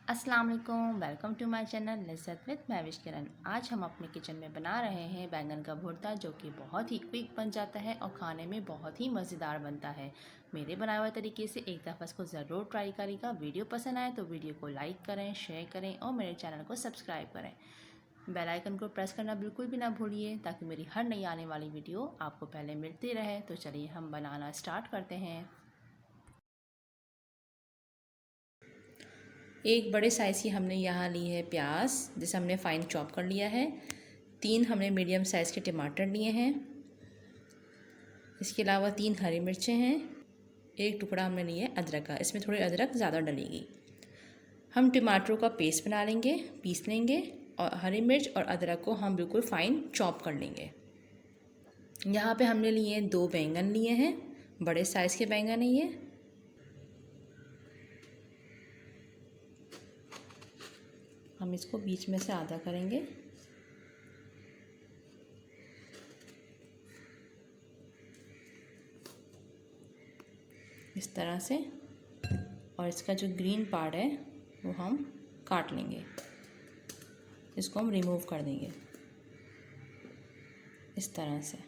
अस्सलाम वालेकुम, welcome to my channel Lazzat with Mahwish Kiran. आज हम अपने किचन में बना रहे हैं बैंगन का भुर्ता, जो कि बहुत ही क्विक बन जाता है और खाने में बहुत ही मज़ेदार बनता है। मेरे बनाए हुए तरीके से एक दफ़ा इसको ज़रूर ट्राई करिएगा। वीडियो पसंद आए तो वीडियो को लाइक करें, शेयर करें और मेरे चैनल को सब्सक्राइब करें। बेल आइकन को प्रेस करना बिल्कुल भी ना भूलिए, ताकि मेरी हर नई आने वाली वीडियो आपको पहले मिलती रहे। तो चलिए हम बनाना स्टार्ट करते हैं। एक बड़े साइज़ की हमने यहाँ ली है प्याज, जिसे हमने फ़ाइन चॉप कर लिया है। 3 हमने मीडियम साइज़ के टमाटर लिए हैं। इसके अलावा 3 हरी मिर्चें हैं। एक टुकड़ा हमने लिया है अदरक का, इसमें थोड़ी अदरक ज़्यादा डलेगी। हम टमाटरों का पेस्ट बना लेंगे, पीस लेंगे और हरी मिर्च और अदरक को हम बिल्कुल फ़ाइन चॉप कर लेंगे। यहाँ पे हमने लिए 2 बैंगन लिए हैं, बड़े साइज़ के बैंगन है ये। हम इसको बीच में से आधा करेंगे। इस तरह से, और इसका जो ग्रीन पार्ट है वो हम काट लेंगे। इसको हम रिमूव कर देंगे इस तरह से।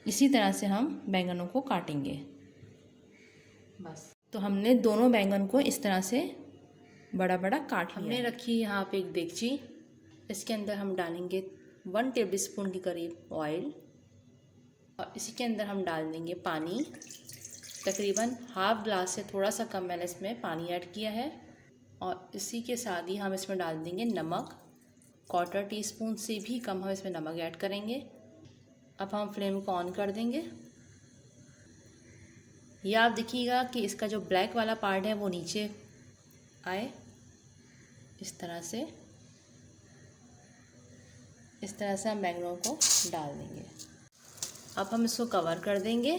इसी तरह से हम बैंगनों को काटेंगे। बस, तो हमने दोनों बैंगन को इस तरह से बड़ा बड़ा काट लिया। हमने रखी यहाँ पे एक देगची। इसके अंदर हम डालेंगे 1 टेबलस्पून के करीब ऑयल और इसी के अंदर हम डाल देंगे पानी। तकरीबन हाफ ग्लास से थोड़ा सा कम मैंने इसमें पानी ऐड किया है। और इसी के साथ ही हम इसमें डाल देंगे नमक। 1/4 टीस्पून से भी कम हम इसमें नमक ऐड करेंगे। अब हम फ्लेम को ऑन कर देंगे। ये आप देखिएगा कि इसका जो ब्लैक वाला पार्ट है वो नीचे आए, इस तरह से। इस तरह से हम बैंगनों को डाल देंगे। अब हम इसको कवर कर देंगे।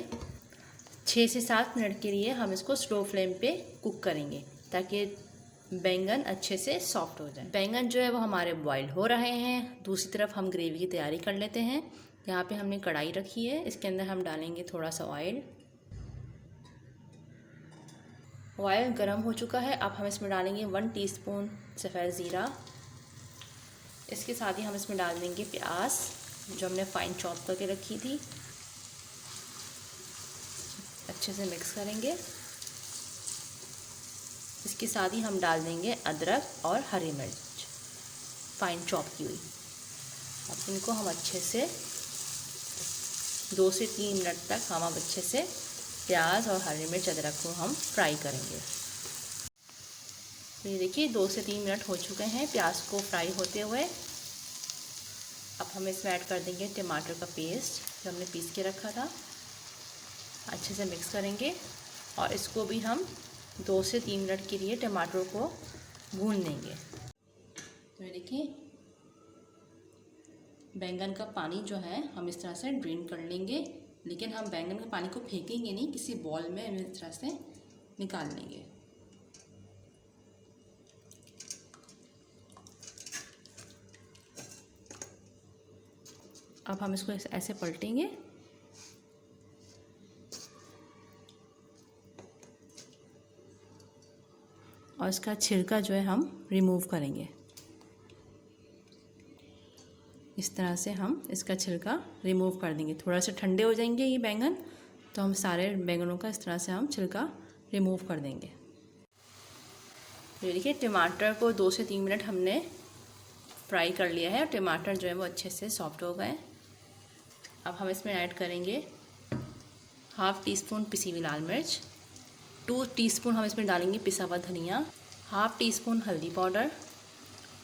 6 से 7 मिनट के लिए हम इसको स्लो फ्लेम पे कुक करेंगे, ताकि बैंगन अच्छे से सॉफ्ट हो जाए। बैंगन जो है वो हमारे बॉईल हो रहे हैं। दूसरी तरफ हम ग्रेवी की तैयारी कर लेते हैं। यहाँ पे हमने कढ़ाई रखी है, इसके अंदर हम डालेंगे थोड़ा सा ऑयल। ऑयल गर्म हो चुका है। अब हम इसमें डालेंगे 1 टीस्पून सफ़ेद ज़ीरा। इसके साथ ही हम इसमें डाल देंगे प्याज, जो हमने फ़ाइन चॉप करके रखी थी। अच्छे से मिक्स करेंगे। इसके साथ ही हम डाल देंगे अदरक और हरी मिर्च फ़ाइन चॉप की हुई। अब इनको हम अच्छे से 2 से 3 मिनट तक हम अब अच्छे से प्याज और हरी मिर्च अदरक को हम फ्राई करेंगे। तो ये देखिए 2 से 3 मिनट हो चुके हैं प्याज को फ्राई होते हुए। अब हम इसमें ऐड कर देंगे टमाटर का पेस्ट, जो हमने पीस के रखा था। अच्छे से मिक्स करेंगे और इसको भी हम 2 से 3 मिनट के लिए टमाटर को भून लेंगे। तो ये देखिए बैंगन का पानी जो है हम इस तरह से ड्रेन कर लेंगे, लेकिन हम बैंगन के पानी को फेंकेंगे नहीं, किसी बॉल में हम इस तरह से निकाल लेंगे। अब हम इसको ऐसे पलटेंगे और इसका छिलका जो है हम रिमूव करेंगे। इस तरह से हम इसका छिलका रिमूव कर देंगे। थोड़ा सा ठंडे हो जाएंगे ये बैंगन, तो हम सारे बैंगनों का इस तरह से हम छिलका रिमूव कर देंगे। ये देखिए टमाटर को 2 से 3 मिनट हमने फ्राई कर लिया है और टमाटर जो है वो अच्छे से सॉफ्ट हो गए। अब हम इसमें ऐड करेंगे 1/2 टीस्पून पिसी हुई लाल मिर्च, 2 टीस्पून हम इसमें डालेंगे पिसा हुआ धनिया, 1/2 टीस्पून हल्दी पाउडर,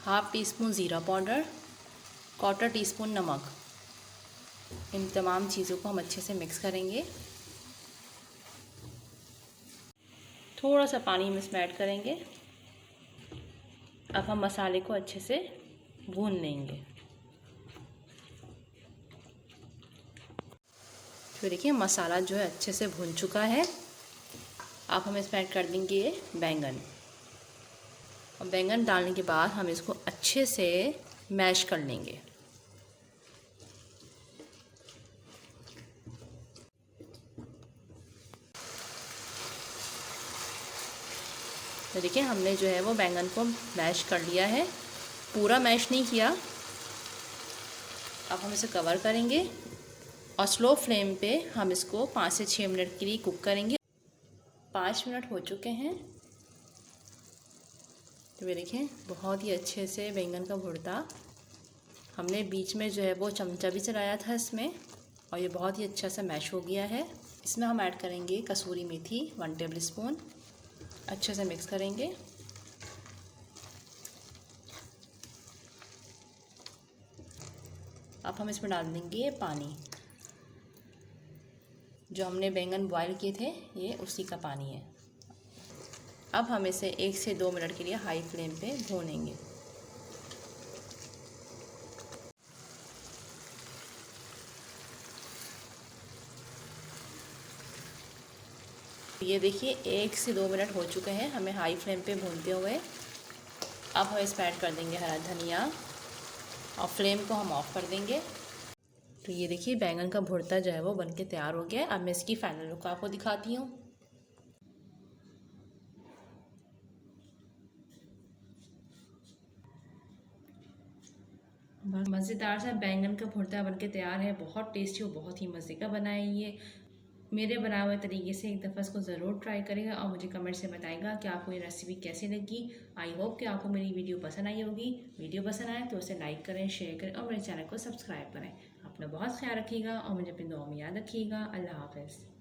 1/2 टीस्पून ज़ीरा पाउडर, 1/4 टीस्पून नमक। इन तमाम चीज़ों को हम अच्छे से मिक्स करेंगे। थोड़ा सा पानी हम इसमें ऐड करेंगे। अब हम मसाले को अच्छे से भून लेंगे। तो देखिए मसाला जो है अच्छे से भून चुका है। अब हम इसमें ऐड कर देंगे बैंगन। और बैंगन डालने के बाद हम इसको अच्छे से मैश कर लेंगे। तो देखिए हमने जो है वो बैंगन को मैश कर लिया है, पूरा मैश नहीं किया। अब हम इसे कवर करेंगे और स्लो फ्लेम पे हम इसको 5 से 6 मिनट के लिए कुक करेंगे। 5 मिनट हो चुके हैं। तो ये देखें बहुत ही अच्छे से बैंगन का भुर्ता, हमने बीच में जो है वो चमचा भी चलाया था इसमें, और ये बहुत ही अच्छा सा मैश हो गया है। इसमें हम ऐड करेंगे कसूरी मेथी 1 टेबल स्पून, अच्छे से मिक्स करेंगे। अब हम इसमें डाल देंगे पानी, जो हमने बैंगन बॉयल किए थे ये उसी का पानी है। अब हम इसे 1 से 2 मिनट के लिए हाई फ्लेम पे भूनेंगे। ये देखिए 1 से 2 मिनट हो चुके हैं हमें हाई फ्लेम पे भूनते हुए। अब हम इसमें ऐड कर देंगे हरा धनिया और फ्लेम को हम ऑफ कर देंगे। तो ये देखिए बैंगन का भुर्ता जो है वो बनके तैयार हो गया है। अब मैं इसकी फाइनल लुक आपको दिखाती हूँ। मज़ेदार सा बैंगन का भुर्ता बनके तैयार है, बहुत टेस्टी और बहुत ही मज़े का बना है ये। मेरे बनाए हुए तरीके से एक दफ़ा इसको ज़रूर ट्राई करेगा और मुझे कमेंट से बताएगा कि आपको ये रेसिपी कैसी लगी। आई होप कि आपको मेरी वीडियो पसंद आई होगी। वीडियो पसंद आए तो उसे लाइक करें, शेयर करें और मेरे चैनल को सब्सक्राइब करें। अपना बहुत ख्याल रखिएगा और मुझे अपनी दुआ में याद रखिएगा। अल्लाह हाफ़िज़।